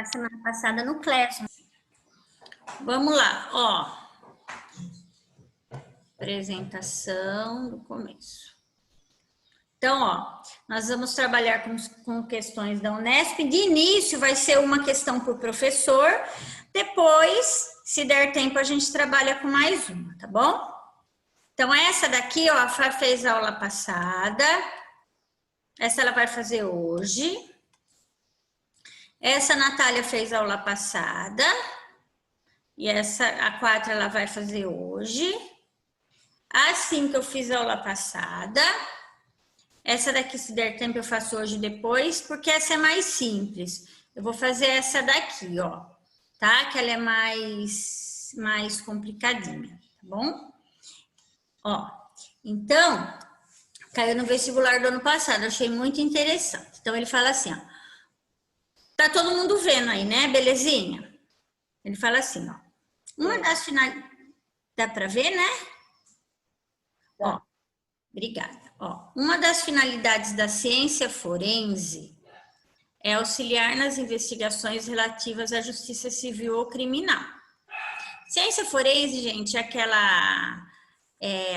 semana passada no Classroom. Vamos lá, ó. Apresentação do começo. Então, ó, nós vamos trabalhar com questões da Unesp. De início vai ser uma questão por professor. Depois, se der tempo, a gente trabalha com mais uma, tá bom? Então, essa daqui, ó, a Fá fez a aula passada. Essa ela vai fazer hoje. Essa a Natália fez a aula passada. E essa, a 4, ela vai fazer hoje. A 5 eu fiz a aula passada. Essa daqui, se der tempo, eu faço hoje depois, porque essa é mais simples. Eu vou fazer essa daqui, ó, tá? Que ela é mais complicadinha, tá bom? Ó, então, caiu no vestibular do ano passado, eu achei muito interessante. Então, ele fala assim, ó. Tá todo mundo vendo aí, né? Belezinha? Ele fala assim, ó. Uma das finalidades... Dá pra ver, né? Ó, obrigada. Ó, uma das finalidades da ciência forense é auxiliar nas investigações relativas à justiça civil ou criminal. Ciência forense, gente, é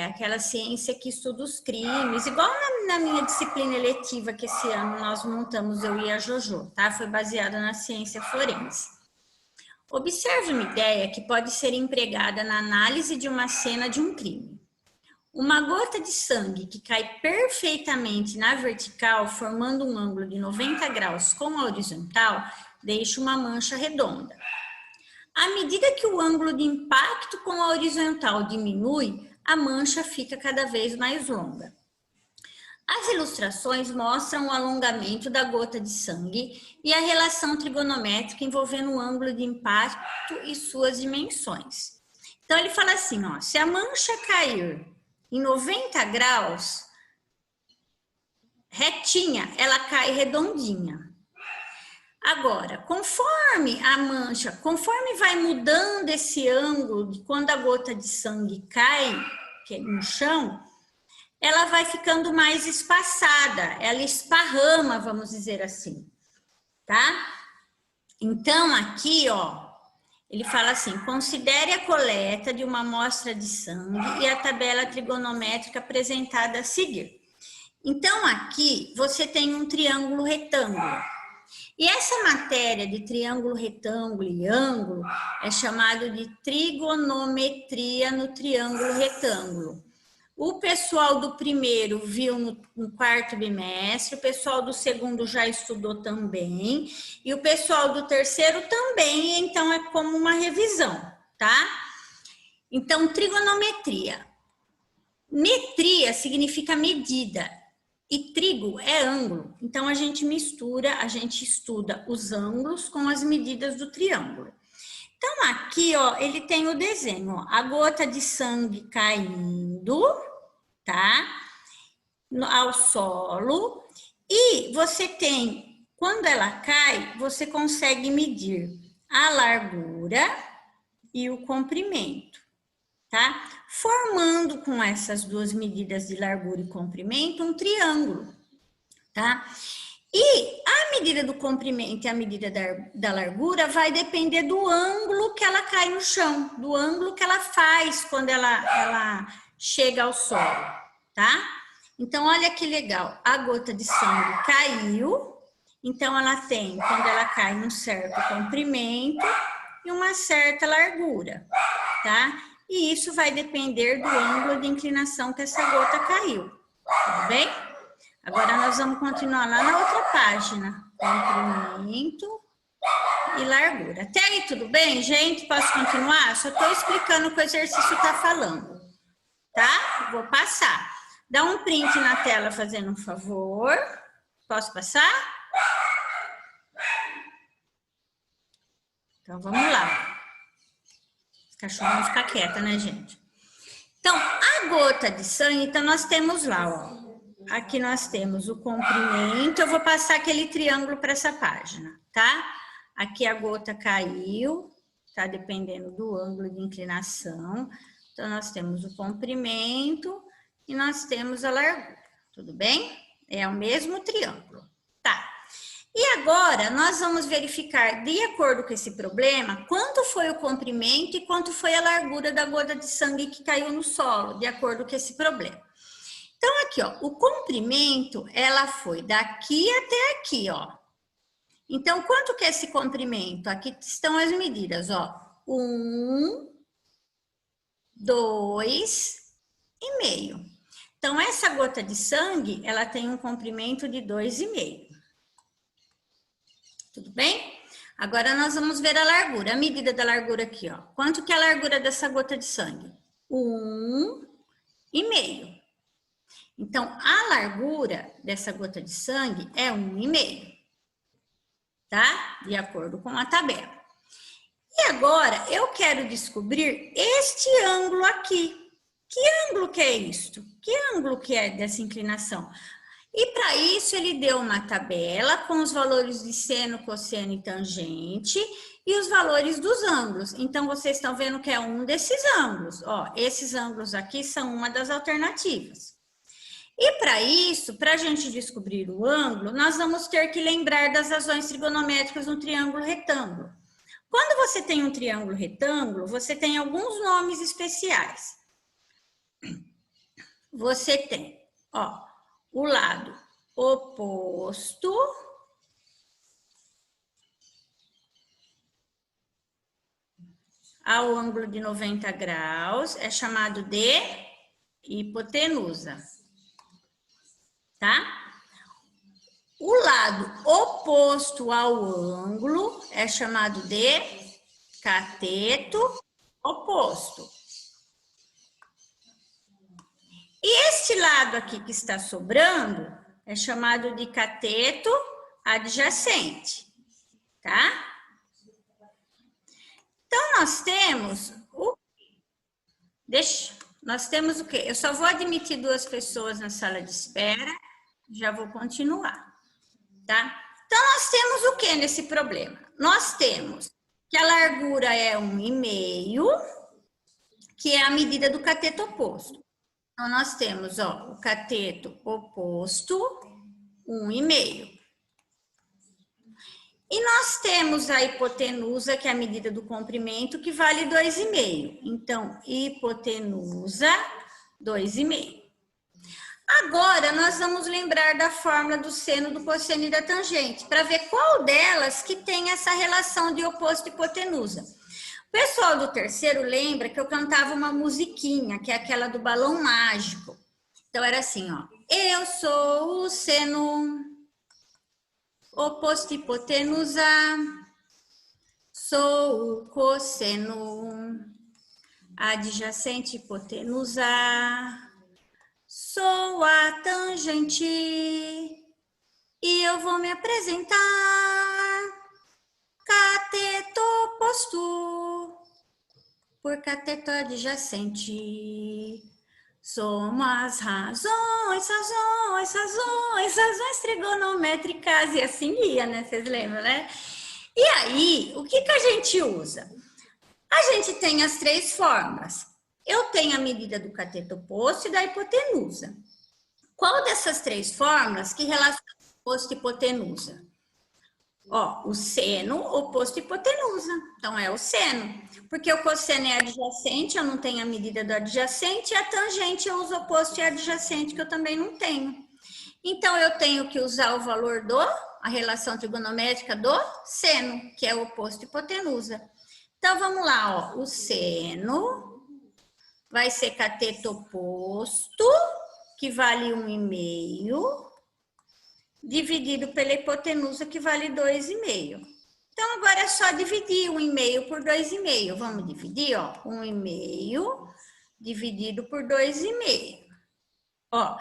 aquela ciência que estuda os crimes, igual na minha disciplina eletiva que esse ano nós montamos, eu e a Jojo, tá? Foi baseada na ciência forense. Observe uma ideia que pode ser empregada na análise de uma cena de um crime. Uma gota de sangue que cai perfeitamente na vertical, formando um ângulo de 90 graus com a horizontal, deixa uma mancha redonda. À medida que o ângulo de impacto com a horizontal diminui, a mancha fica cada vez mais longa. As ilustrações mostram o alongamento da gota de sangue e a relação trigonométrica envolvendo o ângulo de impacto e suas dimensões. Então, ele fala assim, ó, se a mancha cair em 90 graus, retinha, ela cai redondinha. Agora, conforme vai mudando esse ângulo, de quando a gota de sangue cai no chão, ela vai ficando mais espaçada, ela esparrama, vamos dizer assim, tá? Então, aqui, ó, ele fala assim, considere a coleta de uma amostra de sangue e a tabela trigonométrica apresentada a seguir. Então, aqui, você tem um triângulo retângulo. E essa matéria de triângulo, retângulo e ângulo é chamado de trigonometria no triângulo retângulo. O pessoal do primeiro viu no quarto bimestre, o pessoal do segundo já estudou também, e o pessoal do terceiro também, então é como uma revisão, tá? Então, trigonometria. Metria significa medida, e trigo é ângulo. Então, a gente mistura, a gente estuda os ângulos com as medidas do triângulo. Então, aqui, ó, ele tem o desenho, ó, a gota de sangue caindo, tá? Ao solo. E você tem, quando ela cai, você consegue medir a largura e o comprimento, tá? Formando com essas duas medidas de largura e comprimento um triângulo, tá? E a medida do comprimento e a medida da largura vai depender do ângulo que ela cai no chão, do ângulo que ela faz quando ela chega ao solo, tá? Então, olha que legal, a gota de sangue caiu, então ela tem, quando ela cai, um certo comprimento e uma certa largura, tá? E isso vai depender do ângulo de inclinação que essa gota caiu, tudo bem? Agora, nós vamos continuar lá na outra página. Comprimento e largura. Até aí, tudo bem, gente? Posso continuar? Só estou explicando o que o exercício está falando, tá? Vou passar. Dá um print na tela, fazendo um favor. Posso passar? Então, vamos lá. Os cachorros vão ficar quieta, né, gente? Então, a gota de sangue, então, nós temos lá, ó. Aqui nós temos o comprimento, eu vou passar aquele triângulo para essa página, tá? Aqui a gota caiu, tá? Dependendo do ângulo de inclinação. Então, nós temos o comprimento e nós temos a largura, tudo bem? É o mesmo triângulo, tá? E agora, nós vamos verificar, de acordo com esse problema, quanto foi o comprimento e quanto foi a largura da gota de sangue que caiu no solo, de acordo com esse problema. Então, aqui, ó, o comprimento, ela foi daqui até aqui, ó. Então, quanto que é esse comprimento? Aqui estão as medidas, ó. 1, 2,5. Então, essa gota de sangue, ela tem um comprimento de 2,5. Tudo bem? Agora, nós vamos ver a largura. A medida da largura aqui, ó. Quanto que é a largura dessa gota de sangue? 1,5. Então, a largura dessa gota de sangue é 1,5. Tá? De acordo com a tabela. E agora, eu quero descobrir este ângulo aqui. Que ângulo que é isto? Que ângulo que é dessa inclinação? E para isso, ele deu uma tabela com os valores de seno, cosseno e tangente e os valores dos ângulos. Então, vocês estão vendo que é um desses ângulos. Ó, esses ângulos aqui são uma das alternativas. E para isso, para a gente descobrir o ângulo, nós vamos ter que lembrar das razões trigonométricas no triângulo retângulo. Quando você tem um triângulo retângulo, você tem alguns nomes especiais. Você tem, ó, o lado oposto ao ângulo de 90 graus, é chamado de hipotenusa, tá? O lado oposto ao ângulo é chamado de cateto oposto. E este lado aqui que está sobrando é chamado de cateto adjacente, tá? Então, nós temos o... nós temos o quê? Eu só vou admitir 2 pessoas na sala de espera, já vou continuar, tá? Então, nós temos o que nesse problema? Nós temos que a largura é 1,5, que é a medida do cateto oposto. Então, nós temos, ó, o cateto oposto, 1,5. E nós temos a hipotenusa, que é a medida do comprimento, que vale 2,5. Então, hipotenusa, 2,5. Agora, nós vamos lembrar da fórmula do seno, do cosseno e da tangente, para ver qual delas que tem essa relação de oposto e hipotenusa. O pessoal do terceiro lembra que eu cantava uma musiquinha, que é aquela do balão mágico. Então, era assim, ó. Eu sou o seno, oposto e hipotenusa, sou o cosseno, adjacente hipotenusa, sou a tangente e eu vou me apresentar. Cateto oposto por cateto adjacente. Somos as razões trigonométricas. E assim ia, né? Vocês lembram, né? E aí, o que a gente usa? A gente tem as 3 fórmulas. Eu tenho a medida do cateto oposto e da hipotenusa. Qual dessas 3 fórmulas que relaciona oposto e hipotenusa? Ó, o seno, oposto e hipotenusa. Então, é o seno. Porque o cosseno é adjacente, eu não tenho a medida do adjacente, e a tangente eu uso oposto e adjacente, que eu também não tenho. Então, eu tenho que usar o valor a relação trigonométrica do seno, que é o oposto e hipotenusa. Então, vamos lá, ó. O seno vai ser cateto oposto, que vale 1,5, dividido pela hipotenusa, que vale 2,5. Então, agora é só dividir 1,5 por 2,5. Vamos dividir, ó, 1,5 dividido por 2,5. Ó,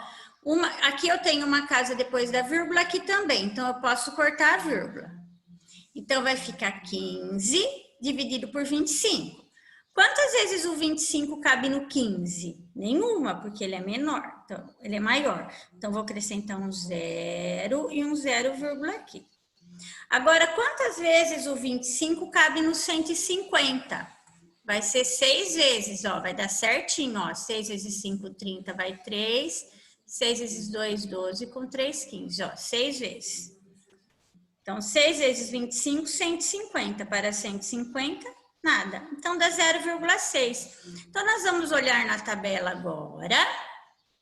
aqui eu tenho uma casa depois da vírgula, aqui também, então eu posso cortar a vírgula. Então, vai ficar 15 dividido por 25. Quantas vezes o 25 cabe no 15? Nenhuma, porque ele é menor, então ele é maior. Então, vou acrescentar um 0 e um 0, aqui. Agora, quantas vezes o 25 cabe no 150? Vai ser 6 vezes, ó, vai dar certinho, ó. 6 vezes 5, 30, vai 3. 6 vezes 2, 12, com 3, 15, ó, 6 vezes. Então, 6 vezes 25, 150. Para 150, nada. Então, dá 0,6. Então, nós vamos olhar na tabela agora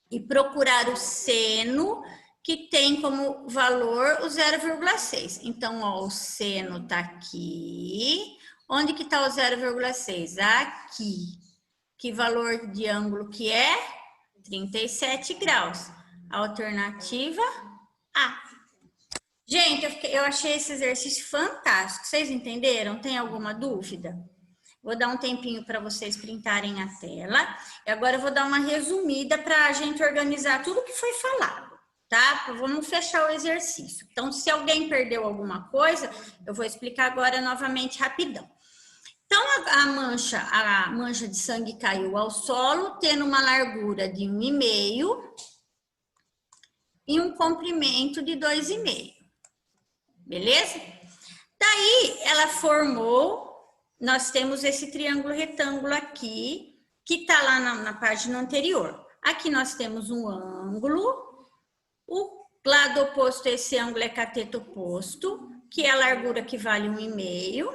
e procurar o seno que tem como valor o 0,6. Então, ó, o seno está aqui. Onde que está o 0,6? Aqui. Que valor de ângulo que é? 37 graus. Alternativa A. Gente, eu achei esse exercício fantástico. Vocês entenderam? Tem alguma dúvida? Vou dar um tempinho para vocês printarem a tela. E agora eu vou dar uma resumida para a gente organizar tudo que foi falado, tá? Vamos fechar o exercício. Então, se alguém perdeu alguma coisa, eu vou explicar agora novamente rapidão. Então, a mancha de sangue caiu ao solo, tendo uma largura de 1,5 e um comprimento de 2,5. Beleza? Daí, ela formou, nós temos esse triângulo retângulo aqui, que está lá na página anterior. Aqui nós temos um ângulo, o lado oposto a esse ângulo é cateto oposto, que é a largura que vale 1,5.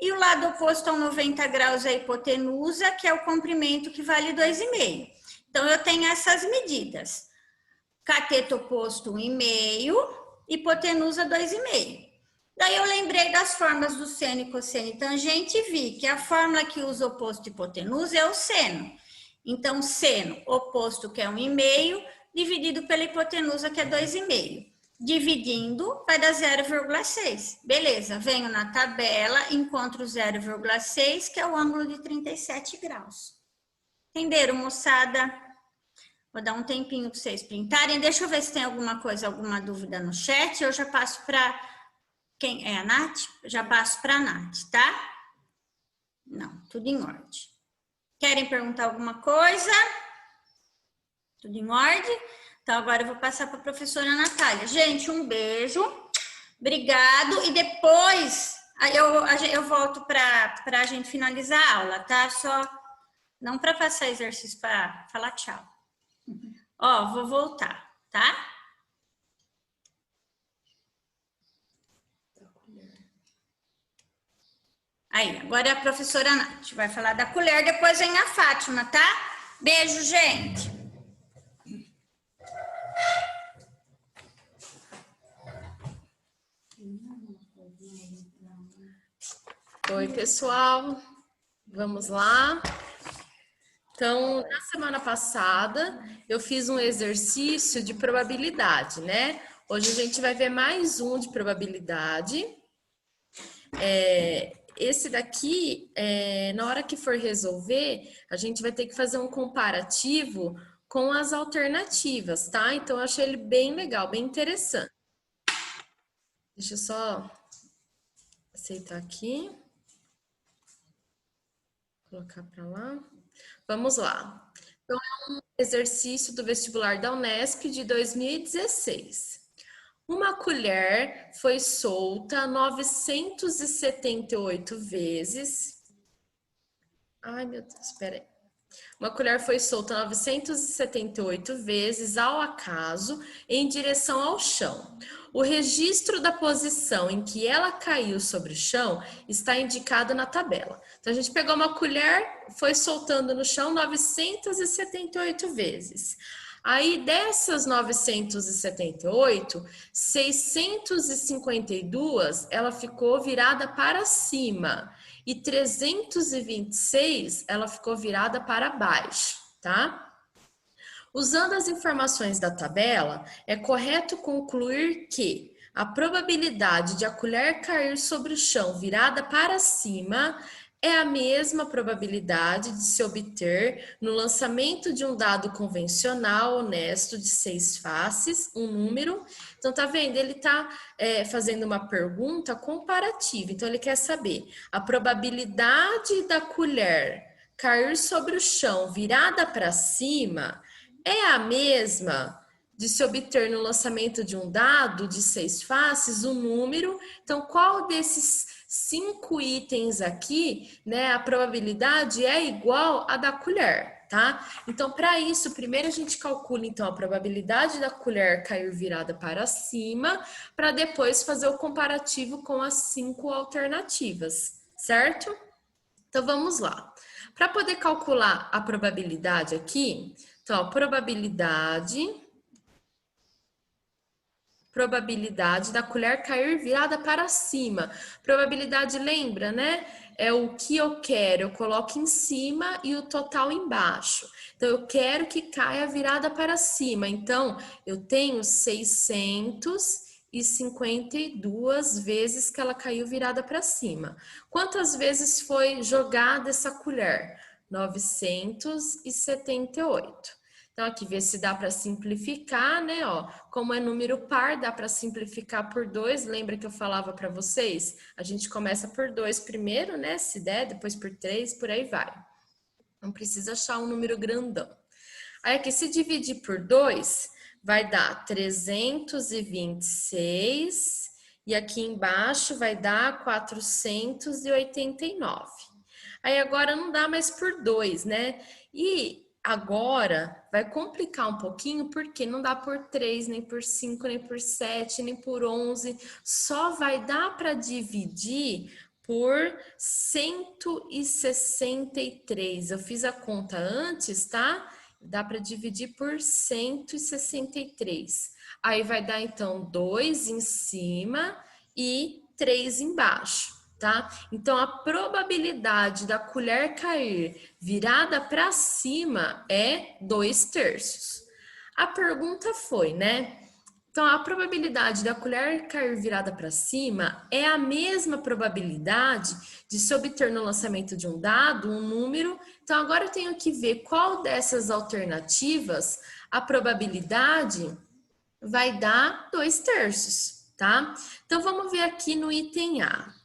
E o lado oposto ao 90 graus é a hipotenusa, que é o comprimento que vale 2,5. Então, eu tenho essas medidas. Cateto oposto 1,5, hipotenusa 2,5. Daí eu lembrei das formas do seno e cosseno e tangente e vi que a fórmula que usa oposto e hipotenusa é o seno. Então, seno oposto, que é 1,5, dividido pela hipotenusa, que é 2,5. Dividindo, vai dar 0,6. Beleza, venho na tabela, encontro 0,6, que é o ângulo de 37 graus. Entenderam, moçada? Vou dar um tempinho para vocês printarem. Deixa eu ver se tem alguma coisa, alguma dúvida no chat. Eu já passo para... Quem é a Nath? Já passo para a Nath, tá? Não, tudo em ordem. Querem perguntar alguma coisa? Tudo em ordem? Então, agora eu vou passar para a professora Natália. Gente, um beijo. Obrigado. E depois eu volto para a gente finalizar a aula, tá? Só não para passar exercício, para falar tchau. Ó, vou voltar, tá? Aí, agora é a professora Nath. Vai falar da colher, depois vem a Fátima, tá? Beijo, gente. Oi, pessoal, vamos lá. Então, na semana passada, eu fiz um exercício de probabilidade, né? Hoje a gente vai ver mais um de probabilidade. Esse daqui, na hora que for resolver, a gente vai ter que fazer um comparativo com as alternativas, tá? Então, eu achei ele bem legal, bem interessante. Deixa eu só aceitar aqui. Colocar para lá. Vamos lá. Então, é um exercício do vestibular da Unesp de 2016. Uma colher foi solta 978 vezes. Ai, meu Deus, espera aí. Uma colher foi solta 978 vezes ao acaso em direção ao chão. O registro da posição em que ela caiu sobre o chão está indicado na tabela. Então, a gente pegou uma colher, foi soltando no chão 978 vezes. Aí, dessas 978, 652, ela ficou virada para cima. E 326, ela ficou virada para baixo, tá? Usando as informações da tabela, é correto concluir que a probabilidade de a colher cair sobre o chão virada para cima é a mesma probabilidade de se obter no lançamento de um dado convencional honesto de 6 faces, um número. Então, tá vendo? Ele tá fazendo uma pergunta comparativa. Então, ele quer saber a probabilidade da colher cair sobre o chão virada para cima é a mesma de se obter no lançamento de um dado de 6 faces, um número. Então, qual desses 5 itens aqui, né, a probabilidade é igual à da colher, tá? Então, para isso, primeiro a gente calcula, então, a probabilidade da colher cair virada para cima, para depois fazer o comparativo com as 5 alternativas, certo? Então, vamos lá. Para poder calcular a probabilidade aqui, então, a probabilidade da colher cair virada para cima. Probabilidade, lembra, né? É o que eu quero, eu coloco em cima e o total embaixo. Então, eu quero que caia virada para cima. Então, eu tenho 652 vezes que ela caiu virada para cima. Quantas vezes foi jogada essa colher? 978. Então, aqui, ver se dá para simplificar, né? Ó, como é número par, dá para simplificar por 2. Lembra que eu falava para vocês? A gente começa por 2 primeiro, né? Se der, depois por 3, por aí vai. Não precisa achar um número grandão. Aí, aqui, se dividir por 2, vai dar 326. E aqui embaixo vai dar 489. Aí, agora não dá mais por 2, né? E agora vai complicar um pouquinho, porque não dá por 3, nem por 5, nem por 7, nem por 11. Só vai dar para dividir por 163. Eu fiz a conta antes, tá? Dá para dividir por 163. Aí vai dar, então, 2 em cima e 3 embaixo. Tá? Então, a probabilidade da colher cair virada para cima é 2/3. A pergunta foi, né? Então, a probabilidade da colher cair virada para cima é a mesma probabilidade de se obter no lançamento de um dado um número. Então, agora eu tenho que ver qual dessas alternativas a probabilidade vai dar 2/3, tá? Então, vamos ver aqui no item A.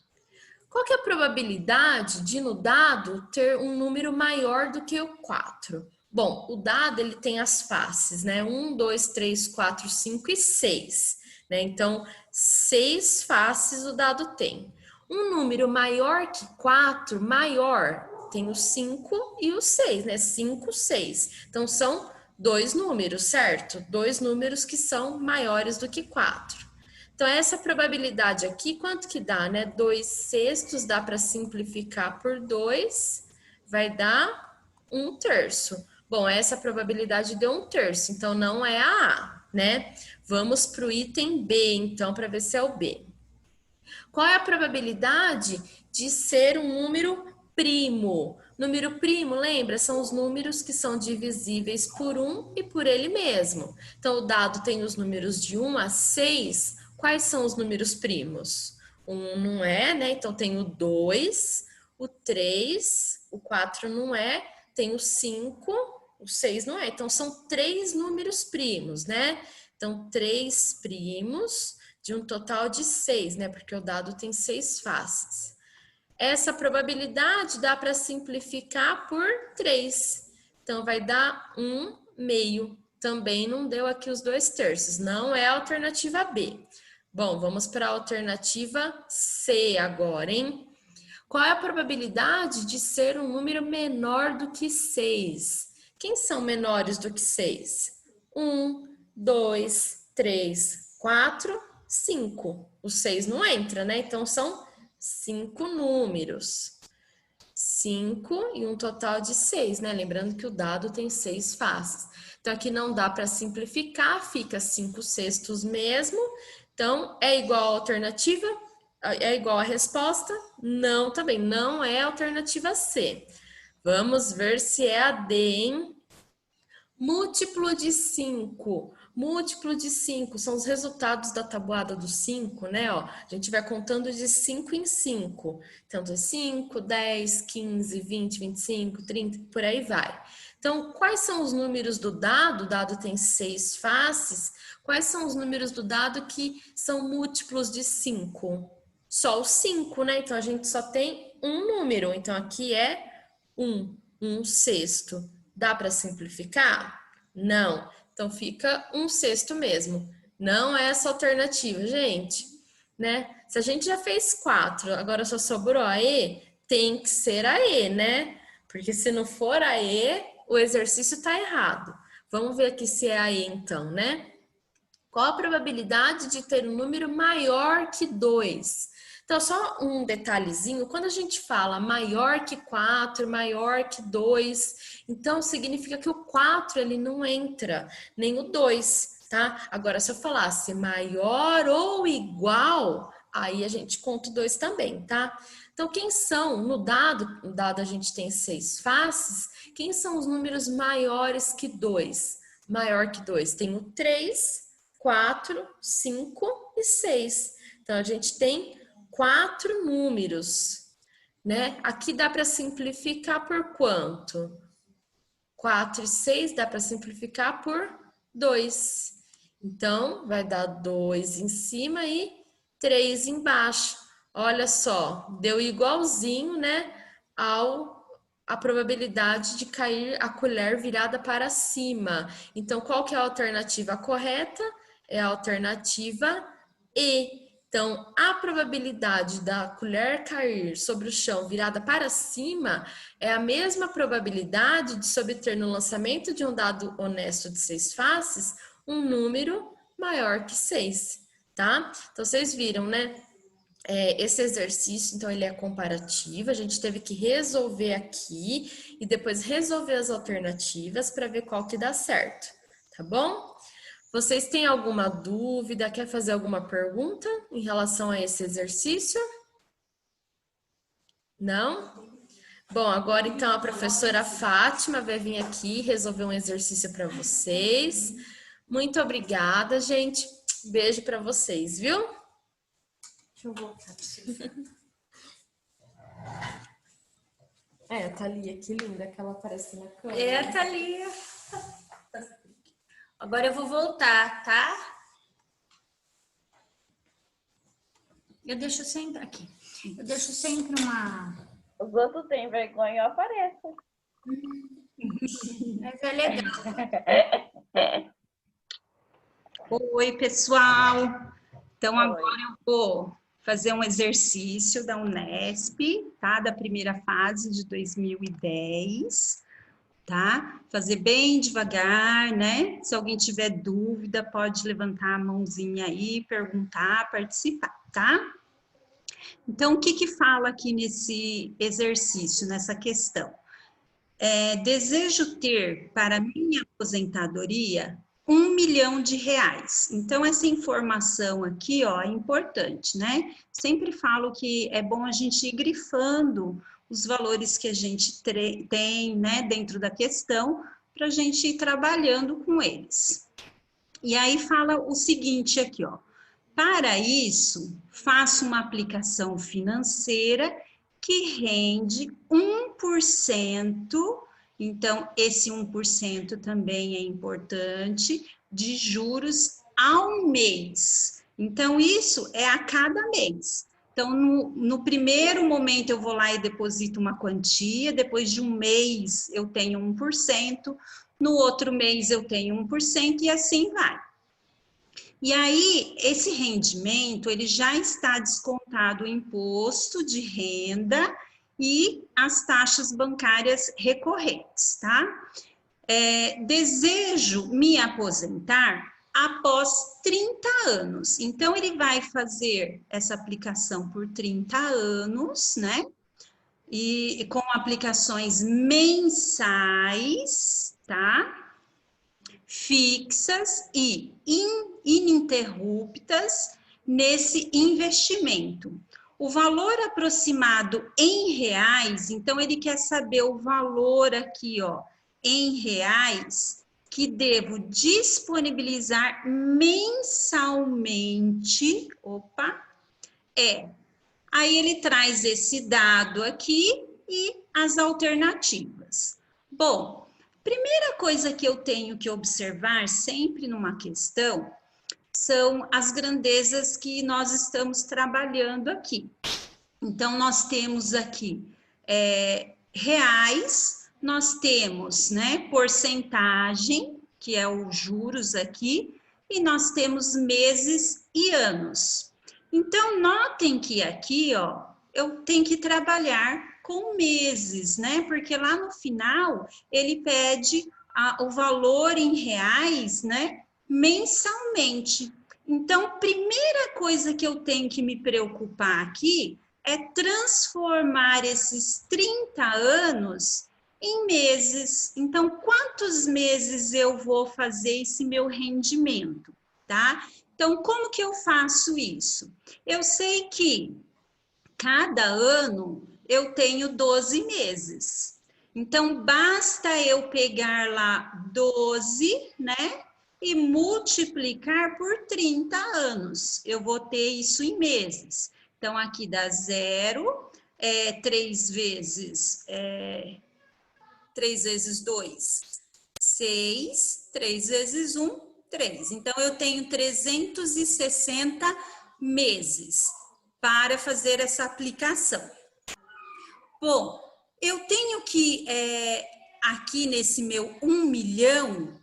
Qual que é a probabilidade de no dado ter um número maior do que o 4? Bom, o dado ele tem as faces, né? 1, 2, 3, 4, 5 e 6. Né? Então, 6 faces o dado tem. Um número maior que 4, maior, tem o 5 e o 6, né? 5, 6. Então, são 2 números, certo? 2 números que são maiores do que 4. Então, essa probabilidade aqui, quanto que dá, né? 2/6 dá para simplificar por 2, vai dar 1/3. Bom, essa probabilidade deu 1/3, então não é a A, né? Vamos para o item B, então, para ver se é o B. Qual é a probabilidade de ser um número primo? Número primo, lembra? São os números que são divisíveis por 1 e por ele mesmo. Então, o dado tem os números de 1 a 6. Quais são os números primos? 1 não é, né? Então, tem o 2, o 3, o 4 não é, tem o 5, o 6 não é. Então, são 3 números primos, né? Então, 3 primos de um total de 6, né? Porque o dado tem 6 faces. Essa probabilidade dá para simplificar por 3. Então, vai dar 1/2. Também não deu aqui os 2/3. Não é a alternativa B. Bom, vamos para a alternativa C agora, hein? Qual é a probabilidade de ser um número menor do que 6? Quem são menores do que 6? 1, 2, 3, 4, 5. O 6 não entra, né? Então, são 5 números. 5 e um total de 6, né? Lembrando que o dado tem 6 faces. Então, aqui não dá para simplificar, fica 5/6 mesmo. Então, é igual a alternativa? É igual a resposta? Não, também não é a alternativa C. Vamos ver se é a D, hein? Múltiplo de 5. Múltiplo de 5 são os resultados da tabuada do 5, né? Ó, a gente vai contando de 5 em 5. Então, de 5, 10, 15, 20, 25, 30, por aí vai. Então, quais são os números do dado? O dado tem 6 faces. Quais são os números do dado que são múltiplos de 5? Só o 5, né? Então, a gente só tem um número. Então, aqui é 1/6. Dá para simplificar? Não. Então, fica 1/6 mesmo. Não é essa alternativa, gente. Né? Se a gente já fez 4, agora só sobrou a E, tem que ser a E, né? Porque se não for a E, o exercício está errado. Vamos ver aqui se é a E então, né? Qual a probabilidade de ter um número maior que 2? Então, só um detalhezinho, quando a gente fala maior que 4, maior que 2, então significa que o 4 ele não entra, nem o 2, tá? Agora, se eu falasse maior ou igual, aí a gente conta o 2 também, tá? Então, quem são, no dado a gente tem 6 faces, quem são os números maiores que 2? Maior que 2, tem o 3, 4, 5 e 6. Então, a gente tem 4 números, né? Aqui dá para simplificar por quanto? 4 e 6 dá para simplificar por 2. Então, vai dar 2 em cima e 3 embaixo. Olha só, deu igualzinho, né, a probabilidade de cair a colher virada para cima. Então, qual que é a alternativa correta? É a alternativa E. Então, a probabilidade da colher cair sobre o chão virada para cima é a mesma probabilidade de se obter no lançamento de um dado honesto de 6 faces um número maior que 6, tá? Então, vocês viram, né? Esse exercício, então, ele é comparativo, a gente teve que resolver aqui e depois resolver as alternativas para ver qual que dá certo, tá bom? Vocês têm alguma dúvida, quer fazer alguma pergunta em relação a esse exercício? Não? Bom, agora então a professora Fátima vai vir aqui resolver um exercício para vocês. Muito obrigada, gente. Beijo para vocês, viu? Deixa eu voltar para você. A Thalia, que linda que ela aparece na câmera. É a Thalia. Agora eu vou voltar, tá? Eu deixo sempre aqui. Eu deixo sempre uma... Os outros têm vergonha, eu apareço. Mas é legal. Oi, pessoal. Então, agora eu vou fazer um exercício da Unesp, tá? Da primeira fase de 2010, tá? Fazer bem devagar, né? Se alguém tiver dúvida, pode levantar a mãozinha aí, perguntar, participar, tá? Então, o que que fala aqui nesse exercício, nessa questão? Desejo ter para minha aposentadoria R$1 milhão. Então, essa informação aqui, ó, é importante, né? Sempre falo que é bom a gente ir grifando os valores que a gente tem, né, dentro da questão, para a gente ir trabalhando com eles. E aí fala o seguinte aqui, ó. Para isso, faço uma aplicação financeira que rende 1%, então esse 1% também é importante, de juros ao mês. Então, isso é a cada mês. Então, no primeiro momento eu vou lá e deposito uma quantia, depois de um mês eu tenho 1%, no outro mês eu tenho 1% e assim vai. E aí, esse rendimento, ele já está descontado o imposto de renda e as taxas bancárias recorrentes, tá? Desejo me aposentar após 30 anos. Então, ele vai fazer essa aplicação por 30 anos, né? E com aplicações mensais, tá? Fixas e ininterruptas nesse investimento. O valor aproximado em reais, então ele quer saber o valor aqui, ó, em reais, que devo disponibilizar mensalmente, Aí ele traz esse dado aqui e as alternativas. Bom, primeira coisa que eu tenho que observar sempre numa questão são as grandezas que nós estamos trabalhando aqui. Então, nós temos aqui reais, nós temos, né, porcentagem, que é os juros aqui, e nós temos meses e anos. Então, notem que aqui, ó, eu tenho que trabalhar com meses, né? Porque lá no final, ele pede o valor em reais, né? Mensalmente. Então, primeira coisa que eu tenho que me preocupar aqui é transformar esses 30 anos em meses. Então, quantos meses eu vou fazer esse meu rendimento, tá? Então, como que eu faço isso? Eu sei que cada ano eu tenho 12 meses. Então, basta eu pegar lá 12, né? E multiplicar por 30 anos. Eu vou ter isso em meses. Então, aqui dá 0, 3 vezes 2, 6, 3 vezes 1, 3. Então, eu tenho 360 meses para fazer essa aplicação. Bom, eu tenho que, aqui nesse meu 1 milhão,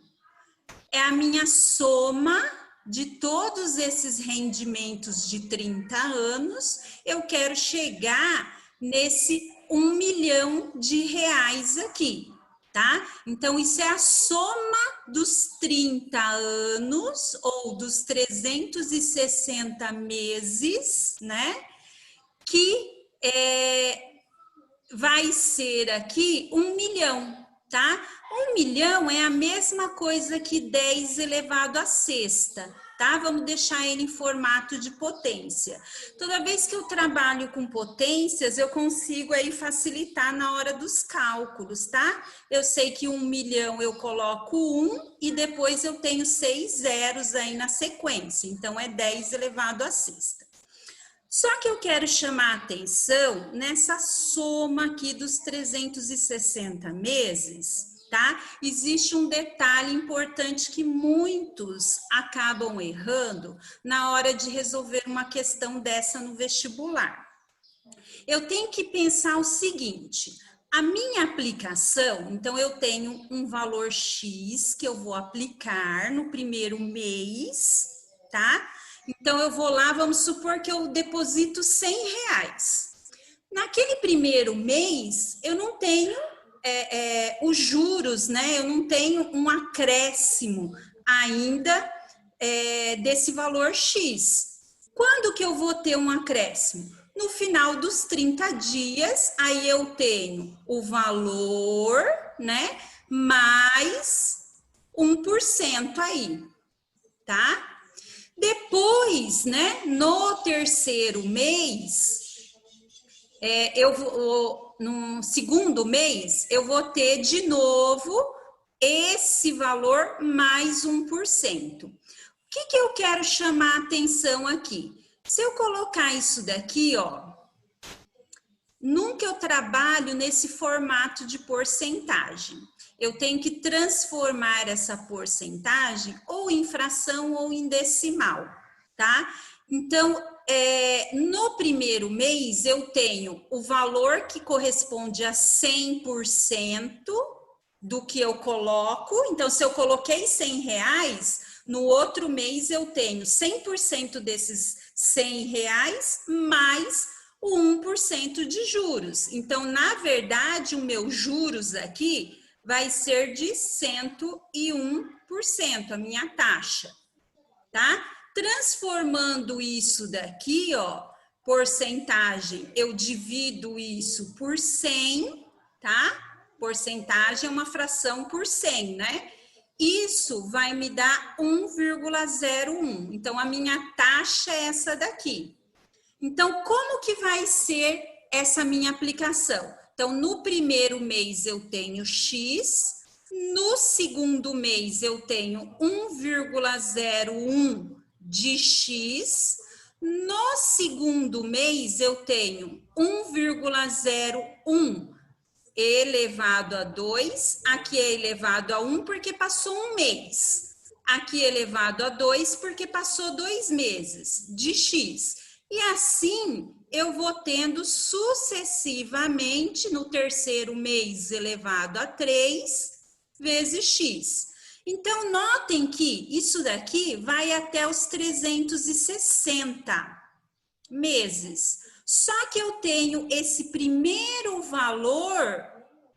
é a minha soma de todos esses rendimentos de 30 anos, eu quero chegar nesse 1 milhão de reais aqui, tá? Então, isso é a soma dos 30 anos ou dos 360 meses, né? Que vai ser aqui 1 milhão, tá? 1 milhão é a mesma coisa que 10 elevado à sexta, tá? Vamos deixar ele em formato de potência. Toda vez que eu trabalho com potências, eu consigo aí facilitar na hora dos cálculos, tá? Eu sei que 1 milhão eu coloco 1 e depois eu tenho 6 zeros aí na sequência, então é 10 elevado à sexta. Só que eu quero chamar a atenção nessa soma aqui dos 360 meses, tá? Existe um detalhe importante que muitos acabam errando na hora de resolver uma questão dessa no vestibular. Eu tenho que pensar o seguinte: a minha aplicação, então eu tenho um valor X que eu vou aplicar no primeiro mês, tá? Então, eu vou lá, vamos supor que eu deposito 100 reais. Naquele primeiro mês, eu não tenho os juros, né? Eu não tenho um acréscimo ainda desse valor X. Quando que eu vou ter um acréscimo? No final dos 30 dias, aí eu tenho o valor, né? Mais 1% aí, tá? Depois, né, no terceiro mês, no segundo mês, eu vou ter de novo esse valor mais 1%. O que eu quero chamar a atenção aqui? Se eu colocar isso daqui, ó, nunca eu trabalho nesse formato de porcentagem. Eu tenho que transformar essa porcentagem ou em fração ou em decimal, tá? Então, no primeiro mês, eu tenho o valor que corresponde a 100% do que eu coloco. Então, se eu coloquei 100 reais, no outro mês eu tenho 100% desses 100 reais mais o 1% de juros. Então, na verdade, o meu juros aqui vai ser de 101%, a minha taxa, tá? Transformando isso daqui, ó, porcentagem, eu divido isso por 100, tá? Porcentagem é uma fração por 100, né? Isso vai me dar 1,01. Então, a minha taxa é essa daqui. Então, como que vai ser essa minha aplicação? Então, no primeiro mês eu tenho X, no segundo mês eu tenho 1,01 de X, no segundo mês eu tenho 1,01 elevado a 2, aqui é elevado a 1 porque passou um mês, aqui é elevado a 2 porque passou 2 meses de X. E assim eu vou tendo sucessivamente no terceiro mês elevado a 3 vezes X. Então, notem que isso daqui vai até os 360, meses. Só que eu tenho esse primeiro valor,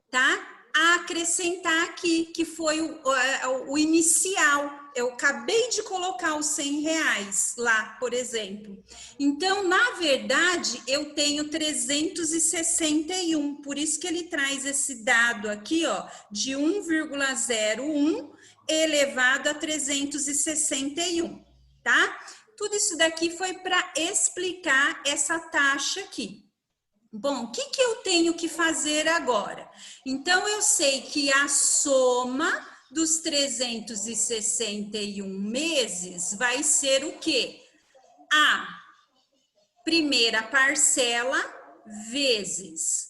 tá? A acrescentar aqui, que foi o inicial. Eu acabei de colocar os R$100 lá, por exemplo. Então, na verdade, eu tenho 361, por isso que ele traz esse dado aqui, ó, de 1,01 elevado a 361, tá? Tudo isso daqui foi para explicar essa taxa aqui. Bom, o que que eu tenho que fazer agora? Então, eu sei que a soma dos 361 meses vai ser o quê? A primeira parcela vezes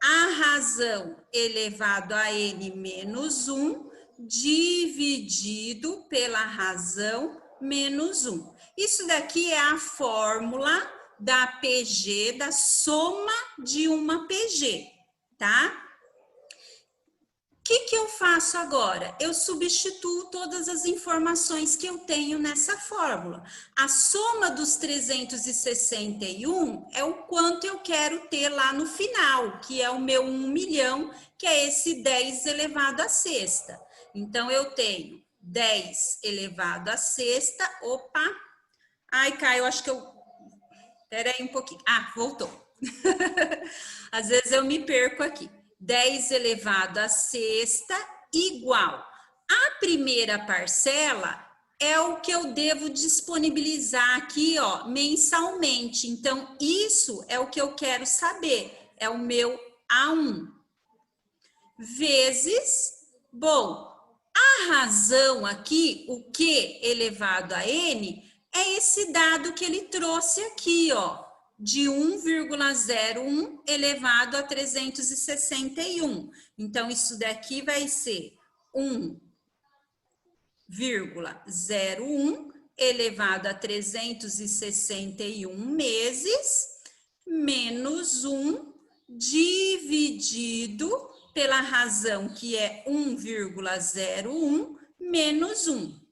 a razão elevado a n menos 1 dividido pela razão menos 1. Isso daqui é a fórmula da PG, da soma de uma PG, tá? O que eu faço agora? Eu substituo todas as informações que eu tenho nessa fórmula. A soma dos 361 é o quanto eu quero ter lá no final, que é o meu 1 milhão, que é esse 10 elevado à sexta. Então, eu tenho 10 elevado à sexta, opa, ai, Caio, acho que eu... Espera aí um pouquinho. Ah, voltou. Às vezes eu me perco aqui. 10 elevado à sexta igual. A primeira parcela é o que eu devo disponibilizar aqui, ó, mensalmente. Então, isso é o que eu quero saber. É o meu A1. Vezes, bom, a razão aqui, o Q elevado a N, é esse dado que ele trouxe aqui, ó, de 1,01 elevado a 361. Então, isso daqui vai ser 1,01 elevado a 361 meses, menos 1 dividido pela razão que é 1,01 menos 1.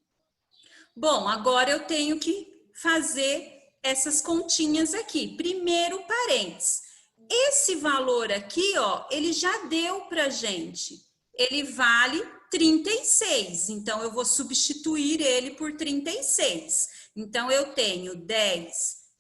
Bom, agora eu tenho que fazer essas continhas aqui. Primeiro parênteses. Esse valor aqui, ó, ele já deu pra gente. Ele vale 36. Então, eu vou substituir ele por 36. Então, eu tenho 10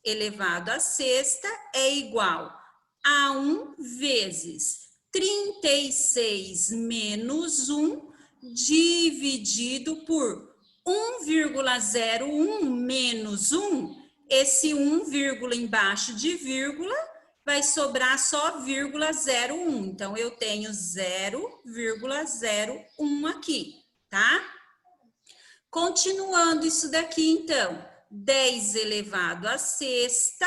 elevado à sexta é igual a 1 vezes 36 menos 1 dividido por 1,01 menos 1, esse 1, vírgula embaixo de vírgula, vai sobrar só 0,01. Então, eu tenho 0,01 aqui, tá? Continuando isso daqui, então, 10 elevado à sexta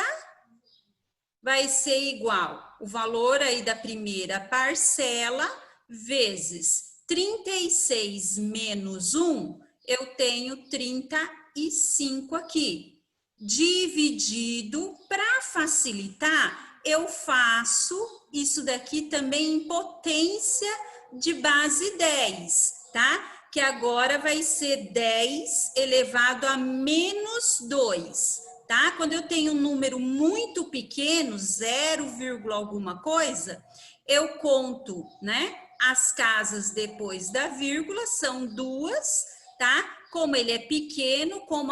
vai ser igual o valor aí da primeira parcela vezes 36 menos 1, eu tenho 35 aqui. Dividido, para facilitar, eu faço isso daqui também em potência de base 10, tá? Que agora vai ser 10 elevado a menos 2, tá? Quando eu tenho um número muito pequeno, 0, alguma coisa, eu conto, né? As casas depois da vírgula são 2, tá? Como ele é pequeno, como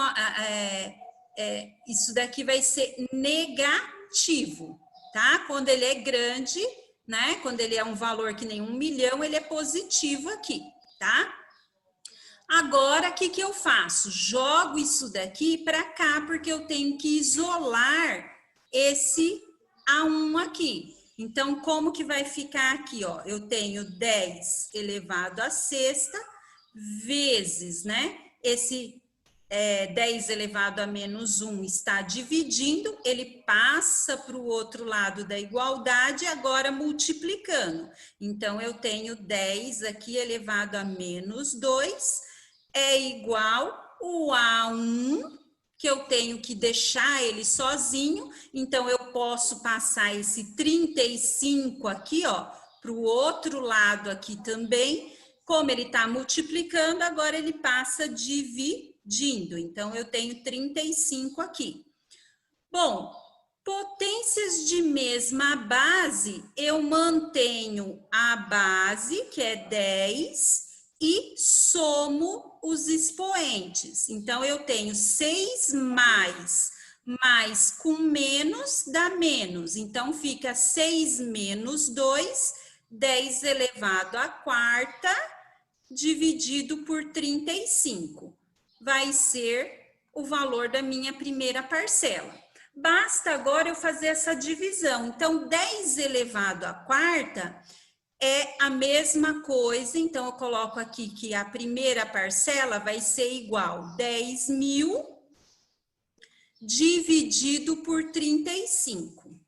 isso daqui vai ser negativo, tá? Quando ele é grande, né? Quando ele é um valor que nem 1 milhão, ele é positivo aqui, tá? Agora, o que que eu faço? Jogo isso daqui para cá, porque eu tenho que isolar esse A1 aqui. Então, como que vai ficar aqui, ó? Eu tenho 10 elevado à sexta vezes, né? Esse 10 elevado a menos 1 está dividindo, ele passa para o outro lado da igualdade, agora multiplicando. Então, eu tenho 10 aqui elevado a menos 2, é igual o A1, que eu tenho que deixar ele sozinho, então eu posso passar esse 35 aqui, ó, para o outro lado aqui também. Como ele está multiplicando, agora ele passa dividindo. Então, eu tenho 35 aqui. Bom, Potências de mesma base, eu mantenho a base, que é 10, e somo os expoentes. Então, eu tenho 6 mais com menos dá menos. Então, fica 6 menos 2, 10 elevado à quarta, dividido por 35. Vai ser o valor da minha primeira parcela. Basta agora eu fazer essa divisão. Então, 10 elevado à quarta é a mesma coisa. Então, eu coloco aqui que a primeira parcela vai ser igual 10.000 dividido por 35.